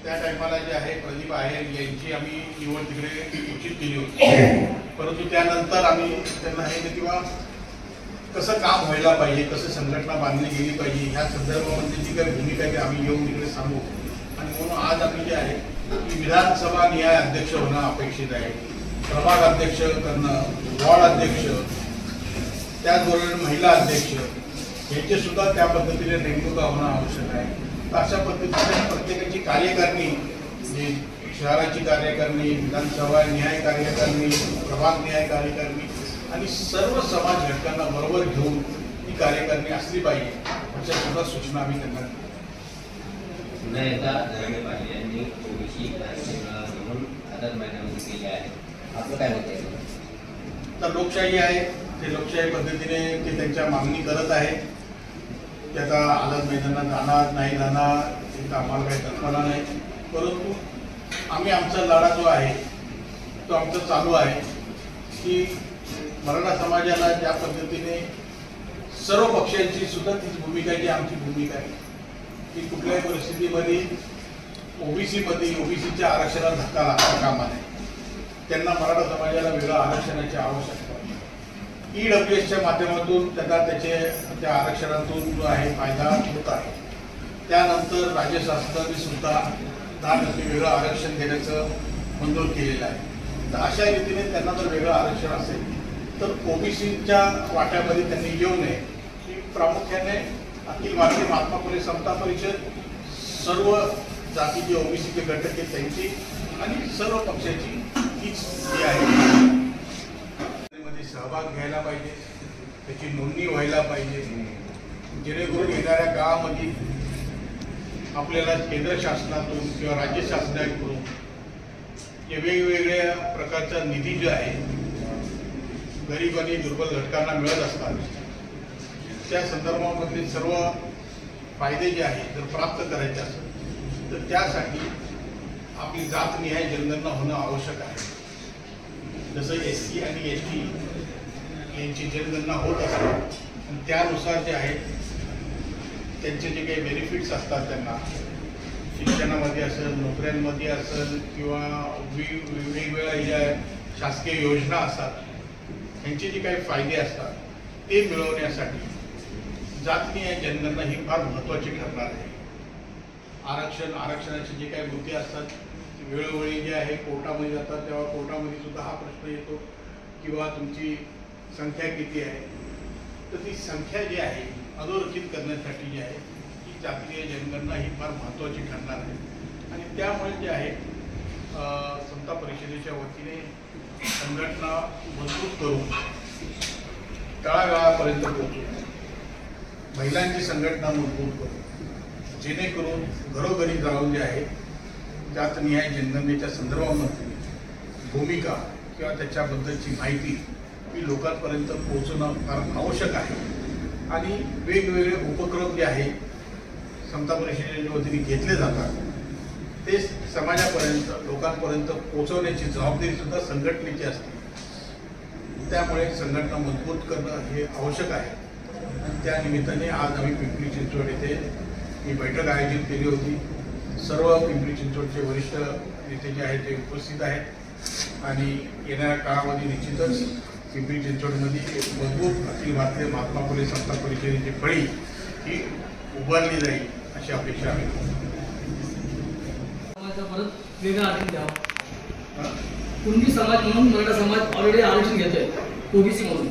त्या टायमाला जे आहे प्रदीप आहेर यांची आम्ही निवड तिकडे निश्चित केली होती, परंतु त्यानंतर आम्ही त्यांना हे किंवा कसं काम व्हायला पाहिजे, कसं संघटना बांधली गेली पाहिजे ह्या संदर्भामध्ये जी काही भूमिका आहे आम्ही येऊन तिकडे सांगू. आणि म्हणून आज आम्ही जे आहे की विधानसभा न्याय अध्यक्ष होणं अपेक्षित आहे, प्रभाग अध्यक्ष करणं, वॉर्ड अध्यक्ष, त्याचबरोबर महिला अध्यक्ष यांचे सुद्धा त्या पद्धतीने नेमणुका होणं आवश्यक आहे. तर अशा पद्धतीने प्रत्येकाची कार्यकारिणी, जी शहराची कार्यकारिणी, विधानसभा न्याय कार्यकारिणी, प्रभाग न्याय कार्यकारिणी आणि सर्व समाज घटकांना बरोबर घेऊन ही कार्यकारिणी असली पाहिजे अशा सुद्धा सूचना आम्ही त्यांना दिल्या. पुन्हा एकदा धरणे पाटील यांनी ओबीसी म्हणून आझाद मैदानामध्ये केले आहे, आपलं काय मत आहे? तर लोकशाही आहे, ते लोकशाही पद्धतीने ते त्यांच्या मागणी करत आहे. त्याचा आझाद मैदानात जाणार नाही जाणार त्याचा आम्हाला काही कल्पना नाही, परंतु आम्ही आमचा लढा जो आहे तो आमचा चालू आहे की मराठा समाजाला ज्या पद्धतीने सर्व पक्षांची सुद्धा तीच भूमिका जी आमची भूमिका आहे की कुठल्याही परिस्थितीमध्ये ओबीसीच्या आरक्षणाला धक्का लागता कामा नये. त्यांना मराठा समाजाला वेगळं आरक्षणाची आवश्यकता आहे. EWSच्या माध्यमातून त्यांना त्या आरक्षणातून जो आहे फायदा होत आहे. त्यानंतर राज्य शासनाने सुद्धा 10% वेगळं आरक्षण देण्याचं मंजूर केलेलं आहे. तर अशा रीतीने त्यांना जर वेगळं आरक्षण असेल तर ओबीसीच्या वाट्यामध्ये त्यांनी येऊ नये की प्रामुख्याने अखिल भारतीय महात्मा फुले समता परिषद, सर्व जातीचे ओबीसीचे घटक आहेत त्यांची आणि सर्व पक्षाची हीच जी आहे मध्ये सहभाग घ्यायला पाहिजे, त्याची नोंदणी व्हायला पाहिजे, जेणेकरून येणाऱ्या काळामध्ये आपल्याला केंद्र शासनातून किंवा राज्य शासनाकडून हे वेगवेगळ्या प्रकारचा निधी जो आहे गरीब आणि दुर्बल घटकांना मिळत असतात, त्या संदर्भामधले सर्व फायदे जे आहेत जर प्राप्त करायचे असेल तर त्यासाठी आपली जातनिहाय जनगणना होणं आवश्यक आहे. जसं SC आणि ST यांची जनगणना होत असते आणि त्यानुसार जे आहे त्यांचे जे काही बेनिफिट्स असतात त्यांना शिक्षणामध्ये असेल, नोकऱ्यांमध्ये असेल किंवा वेगवेगळ्या ज्या शासकीय योजना असतात यांचे जे काही फायदे असतात ते मिळवण्यासाठी जातनिहाय जनगणना ही फार महत्त्वाची ठरणार आहे. आरक्षणाचे जे काही मुद्दे असतात वेळोवेळी जे आहे कोर्टामध्ये जातात तेव्हा कोर्टामध्ये सुद्धा हा प्रश्न येतो किंवा तुमची संख्या किती आहे. तर ती संख्या जी आहे अधोरेखित करण्यासाठी जी आहे ती जातीय जनगणना ही फार महत्त्वाची ठरणार आहे. आणि त्यामुळे जे आहे समता परिषदेच्या वतीने संघटना मजबूत करून तळागाळापर्यंत पोहोचून महिलांची संघटना मजबूत करून जेणेकरून घरोघरी जाऊन जे आहे जातनिहाय जनगणनेच्या संदर्भामध्ये भूमिका किंवा त्याच्याबद्दलची माहिती ही लोकांपर्यंत पोहोचणं फार आवश्यक आहे. आणि वेगवेगळे उपक्रम जे आहे समता परिषदेच्या वतीने घेतले जातात ते समाजापर्यंत लोकांपर्यंत पोहोचवण्याची जबाबदारी सुद्धा संघटनेची असते. त्यामुळे संघटना मजबूत करणं हे आवश्यक आहे. आणि त्या निमित्ताने आज आम्ही पिंपरी चिंचवड येथे ही बैठक आयोजित केली होती. सर्व पिंपरी चिंचवडचे वरिष्ठ नेते जे आहेत ते उपस्थित आहेत आणि येणाऱ्या काळामध्ये निश्चितच पिंपरी चिंचवडमध्ये एक मजबूत अखिल भारतीय महात्मा फुले समता परिषदेची फळी ही उभारली जाईल अशी अपेक्षा आहे. परत वेगळं आरक्षण द्यावं. कुणबी समाज म्हणून मराठा समाज ऑलरेडी आरक्षण घेतोय ओबीसी म्हणून.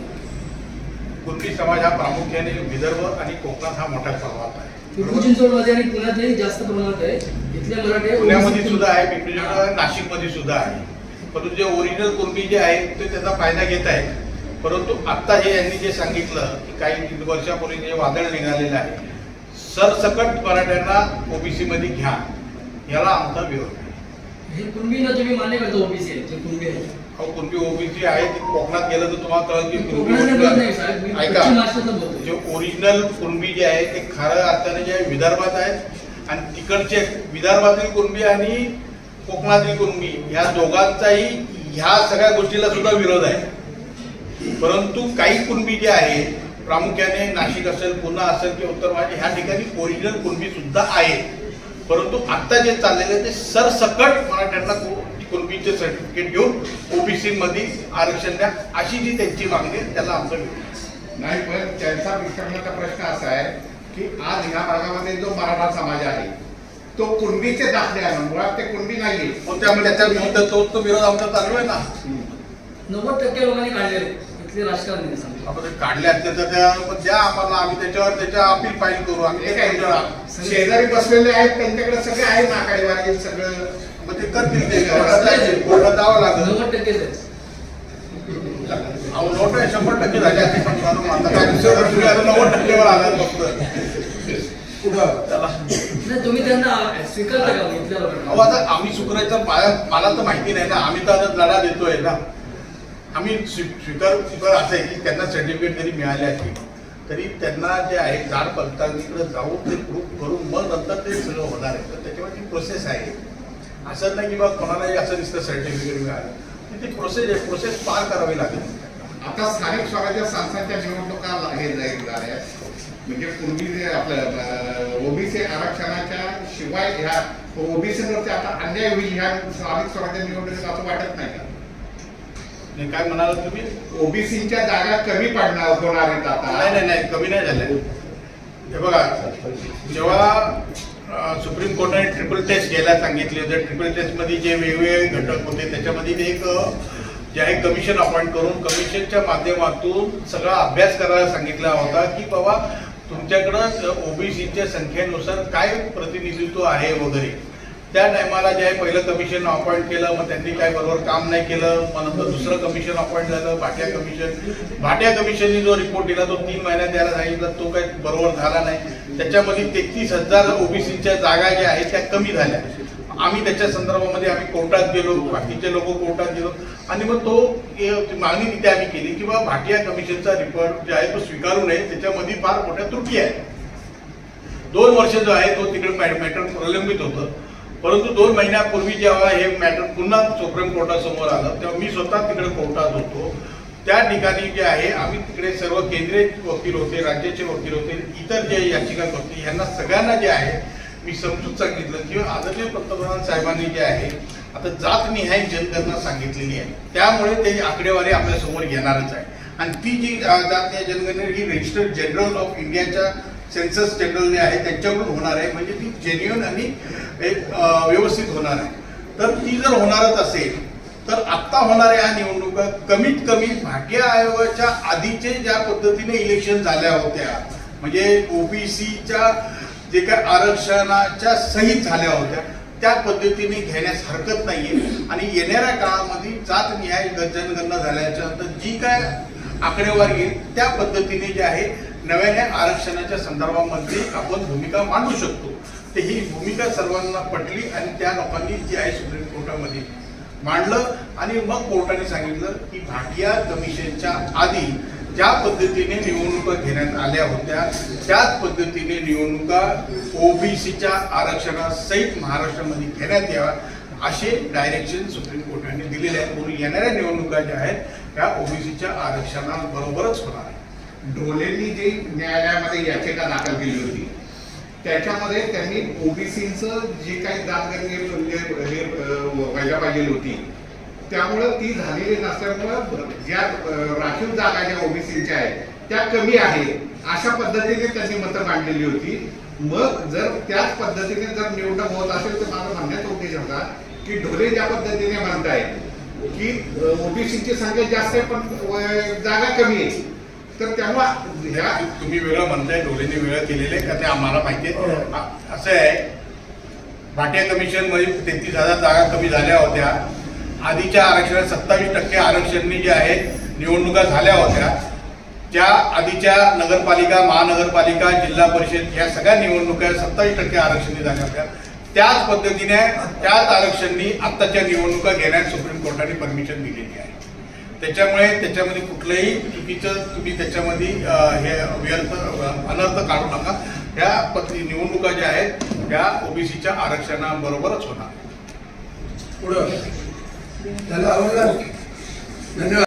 कुणबी समाज हा प्रामुख्याने विदर्भ आणि कोकणात हा मोठ्या प्रमाणात आहे. पिंपरी चिंचवडमध्ये आणि पुण्यातही जास्त प्रमाणात आहे. इथल्या मराठी पुण्यामध्ये सुद्धा आहे, पिंपरी चिंचवड नाशिकमध्ये सुद्धा आहे. परंतु जे ओरिजिनल कुणबी जे आहेत ते त्याचा फायदा घेत आहेत. परंतु आत्ता हे यांनी जे सांगितलं की काही वर्षापूर्वी जे वादळ निघालेलं आहे सरसकट मराठ्यांना ओबीसी मध्ये घ्या, याला आमचा विरोध आहे. हे कुणबीला तुम्ही मान्य करता ओबीसी आहे, जे कुणबी आहे अहो कुणबी ओबीसी आहे ते कोकणात गेलं तर तुम्हाला कळलं की कुणबी ऐका, जे ओरिजिनल कुणबी जे आहे ते खऱ्या अर्थाने जे विदर्भात आहेत आणि तिकडचे विदर्भातील कुणबी आणि कोकणातील कुणबी या दोघांचाही ह्या सगळ्या गोष्टीला सुद्धा विरोध आहे. परंतु काही कुणबी जे आहे प्रामुख्याने नाशिक असेल, पुणे असेल किंवा उत्तर महाराष्ट्र ह्या ठिकाणी ओरिजिनल कुणबी सुद्धा आहे. परंतु आता जे चाललेलं ते सरसकट मराठ्यांना कुणबीचे सर्टिफिकेट घेऊन ओबीसी मध्ये आरक्षण द्या अशी जी त्यांची मागणी आहे त्याला आमचं नाही. पण त्यांचा विचारण्याचा प्रश्न असा आहे की आज ह्या भागामध्ये जो मराठा समाज आहे तो कुणबीचे दाखले आहे, मुळात ते कुणबी नाहीये. त्यामुळे त्याच्या विरुद्ध तो विरोध आमचा चालू आहे ना. 90% लोकांनी काढलेले इथले राजकारणी सांगतो. आपण काढले असते तर द्या आम्हाला, आम्ही त्याच्या अपील फाईल करू. आम्ही शेजारी बसलेले आहेत त्यांच्याकडे सगळे आहे ना आकडेवारी सगळं, मग ते करतील ते कोर्टात जावं लागेल. 90% आहेत. अहो नोट 100% झाले आता काय 90%वर आला फक्त त्याला. नाही, तुम्ही त्यांना स्वीकारता का इथल्या लोकांना? अहो आता आम्ही स्वीकारायचं मला तर माहिती नाही ना. आम्ही तर आता लढा देतोय ना. आम्ही स्वीकार असं आहे की त्यांना सर्टिफिकेट जरी मिळाले असतील तरी त्यांना जे आहे जाड पडताळणीकडे जाऊन ते प्रूफ करून मग नंतर ते सगळं होणार आहे. तर त्याच्यावरती प्रोसेस आहे. असं नाही की बा कोणालाही असं दिसतं सर्टिफिकेट मिळालं. ती प्रोसेस पार करावी लागेल. आता स्थानिक स्वराज्य संस्थांच्या निवडणुका हे झाल्या म्हणजे पूर्वी जे आपलं ओबीसी आरक्षणाच्या शिवाय ह्या ओबीसीवरती आता अन्याय होईल ह्या स्थानिक स्वराज्य निवडणुकीत असं वाटत नाही का? काय म्हणाला तुम्ही? ओबीसीच्या जागा कमी पडणार होणार आहेत आता. नाही कमी नाही झाल्या. हे बघा, जेव्हा सुप्रीम कोर्टाने ट्रिपल टेस्ट घ्यायला सांगितले होते, ट्रिपल टेस्ट मध्ये जे वेगवेगळे घटक होते त्याच्यामध्ये एक जे आहे कमिशन अपॉइंट करून कमिशनच्या माध्यमातून सगळा अभ्यास करायला सांगितला होता की बाबा तुमच्याकडं ओबीसीच्या संख्येनुसार काय प्रतिनिधित्व आहे वगैरे. त्या टायमाला जे आहे पहिलं कमिशन अपॉइंट केलं, मग त्यांनी काय बरोबर काम नाही केलं. मग नंतर दुसरं कमिशन अपॉइंट झालं, भाटिया कमिशननी जो रिपोर्ट दिला तो 3 महिन्यात द्यायला सांगितला, तो काही बरोबर झाला नाही. त्याच्यामध्ये 33,000 ओबीसीच्या जागा ज्या आहेत त्या कमी झाल्या. आम्ही त्याच्या संदर्भामध्ये आम्ही कोर्टात गेलो, बाकीचे लोक कोर्टात गेलो आणि मग तो मागणी तिथे आम्ही केली की बाबा भाटिया कमिशनचा रिपोर्ट जे आहे तो स्वीकारू नये, त्याच्यामध्ये फार मोठ्या त्रुटी आहे. 2 वर्ष जो आहे तो तिकडे मॅटर प्रलंबित होतं. परंतु 2 महिन्यापूर्वी जेव्हा हे मॅटर पुन्हा सुप्रीम कोर्टासमोर आलं तेव्हा मी स्वतः तिकडे कोर्टात होतो. त्या ठिकाणी जे आहे आम्ही तिकडे सर्व केंद्रीय वकील होते, राज्याचे वकील होते, इतर जे याचिका होते यांना सगळ्यांना जे आहे मी समजून सांगितलं की आदरणीय पंतप्रधान साहेबांनी जे आहे आता जातनिहाय जनगणना सांगितलेली आहे. त्यामुळे ते आकडेवारी आपल्या समोर येणारच आहे. आणि ती जी जातनिहाय जनगणना ही रजिस्टर्ड जनरल ऑफ इंडियाच्या सेन्सस जनरल जे आहे त्यांच्याकडून होणार आहे. म्हणजे ती जेन्युइन आणि एक व्यवस्थित होणार आहे. तर ती जर होणारच असेल तर आत्ता होणाऱ्या ह्या निवडणुका कमीत कमी भाटिया आयोगाच्या आधीचे ज्या पद्धतीने इलेक्शन झाल्या होत्या म्हणजे ओबीसीच्या जे काय आरक्षणाच्या सहित झाल्या होत्या त्या पद्धतीने घेण्यास हरकत नाहीये. आणि येणाऱ्या काळामध्ये जातनिहाय जनगणना झाल्याच्या नंतर जी काय आकडेवारी येईल त्या पद्धतीने जे आहे नव्याने आरक्षणाच्या संदर्भामध्ये आपण भूमिका मांडू शकतो. तर ही भूमिका सर्वांना पटली आणि त्या लोकांनी जी आहे सुप्रीम कोर्टामध्ये मांडलं आणि मग कोर्टाने सांगितलं की भाटिया कमिशनच्या आधी ज्या पद्धतीने निवडणुका घेण्यात आल्या होत्या त्याच पद्धतीने निवडणुका ओबीसीच्या आरक्षणासहित महाराष्ट्रामध्ये घेण्यात याव्या असे डायरेक्शन सुप्रीम कोर्टाने दिलेले आहेत. म्हणून येणाऱ्या निवडणुका ज्या आहेत त्या ओबीसीच्या आरक्षणाबरोबरच होणार आहे. ढोलेंनी जी न्यायालयामध्ये याचिका दाखल केली होती त्याच्यामध्ये त्यांनी ओबीसीचं जे काही दादगती व्हायला पाहिजे होती त्यामुळं ती झालेली नसल्यामुळं ज्या राखीव जागा ज्या ओबीसीच्या आहेत त्या कमी आहे अशा पद्धतीने त्यांनी मतं मांडलेली होती. मग जर त्याच पद्धतीने जर निवडणूक होत असेल तर माझा म्हणण्याचा उद्देश होता की ढोले ज्या पद्धतीने म्हणतायत की ओबीसीची संख्या जास्त आहे पण जागा कमी आहे तर त्यामुळे ह्या तुम्ही वेगळं म्हणताय, ढोलेने वेगळं केलेलं आहे का ते आम्हाला माहिती आहे. असं आहे भाटिया कमिशन मध्ये 33,000 जागा कमी झाल्या होत्या. आधीच्या आरक्षणात 27% आरक्षणाने जे आहे निवडणुका झाल्या होत्या. त्या आधीच्या नगरपालिका, महानगरपालिका, जिल्हा परिषद या सगळ्या निवडणुका 27% आरक्षणाने झाल्या होत्या. त्याच पद्धतीने त्याच आरक्षणाने आत्ताच्या निवडणुका घेण्यास सुप्रीम कोर्टाने परमिशन दिलेली आहे. त्याच्यामुळे त्याच्यामध्ये कुठलंही चुकीचं तुम्ही त्याच्यामध्ये हे व्यर्थ अनर्थ काढू नका. ह्या निवडणुका ज्या आहेत त्या ओबीसीच्या आरक्षणाबरोबरच होणार. पुढं त्याला आवडला. धन्यवाद.